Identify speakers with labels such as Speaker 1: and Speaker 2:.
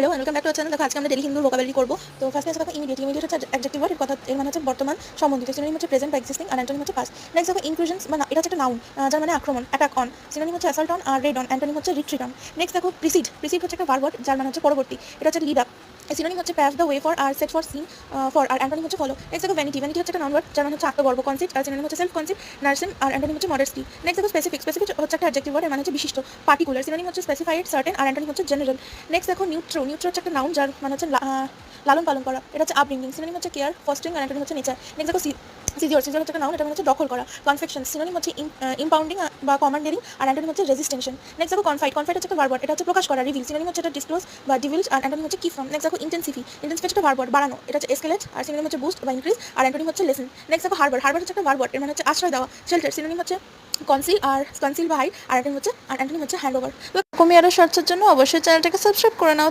Speaker 1: Hello welcome back to channel. দেখো আজকে আমরা ডেইলি হিন্দু ভোকাবুলারি করব। তো ফার্স্টে আছে দেখো ইমিডিয়েট হচ্ছে অ্যাডজেক্টিভ ওয়ার্ড, এর কথা এর মানে হচ্ছে বর্তমান সম্বন্ধিত। সিনোনিম হচ্ছে প্রেজেন্ট বা এক্সিস্টিং, আর অ্যান্টোনিম হচ্ছে পাস্ট। নেক্সট দেখো ইনক্লুশনস, মানে এটা হচ্ছে একটা নাউন যার মানে আক্রমণ, অ্যাটাক অন। সিনোনিম হচ্ছে অ্যাসাল্ট অন আর রেড অন, অ্যান্টোনিম হচ্ছে রিট্রিট অন। নেক্সট দেখো প্রিসিড হচ্ছে একটা ভার্ব ওয়ার্ড যার মানে হচ্ছে পরবর্তী, এটা হচ্ছে লিড আপ। সিনোনিম হচ্ছে প্যাভ দ্য ওয়ে ফর, আর সেট ফর সিন ফর, আর অ্যান্টোনিম হচ্ছে ফলো। নেক্সট দেখো ভ্যানিটি হচ্ছে একটা নাউন ওয়ার্ড যার মানে হচ্ছে আত্মগর্ব, কনসিট, আর সিনোনিম হচ্ছে সেলফ কনসিট, নার্সিম, আর অ্যান্টোনিম হচ্ছে মডেস্টি। নেক্সট দেখো স্পেসিফিক হচ্ছে একটা অ্যাডজেক্টিভ ওয়ার্ড, এর মানে হচ্ছে বিশিষ্ট, পার্টিকুলার। সিনোনিম হচ্ছে স্পেসিফাইড, সার্টেন, আর অ্যান্টোনিম হচ্ছে জেনারেল। নেক্সট দেখো নিউট্রো হচ্ছে একটা নাউন যার মানে হচ্ছে লালন পালন করা, এটা হচ্ছে আপব্রিঙ্গিং। সিনোনিম হচ্ছে কেয়ার, ফস্টারিং, আর অ্যান্টোনিম হচ্ছে নেচার। নেক্সট দেখো সিজিওর হচ্ছে একটা নাউন, এটা মানে হচ্ছে দখল করা। কনফেকশন, সিনোনিম হচ্ছে ইম্পাউন্ডিং বা কমান্ডেরিং, আর অ্যান্টোনিম হচ্ছে রেজিস্টেনশন। নেক্সট দেখো কনফাইড হচ্ছে একটা ভার্ব ওয়ার্ড, এটা হচ্ছে প্রকাশ করা, রিভিল। সিনোনিম হচ্ছে এটা ডিসক্লোজ বা ডিভিলজ, আর অ্যান্টোনিম হচ্ছে কিফর্ম। নেক্সট দেখো ইন্টেন্সিফি হচ্ছে একটা ভার্ব ওয়ার্ড, বাড়ানো, এটা হচ্ছে এসকেলেট, আর সিনোনিম হচ্ছে বুস্ট বা ইনক্রিজ, আর অ্যান্টোনিম হচ্ছে লেসেন। নেক্সট দেখো হারবার হচ্ছে একটা ভার্ব ওয়ার্ড, এর মানে হচ্ছে আশ্রয় দেওয়া, শেল্টার। সিনোনিম হচ্ছে কনসিল বা হাইড, আর অ্যান্টোনিম হচ্ছে হ্যান্ড ওভার। তো এরকমই আরও শর্টসের জন্য অবশ্যই চ্যানেলটাকে সাবস্ক্রাইব করে নাও।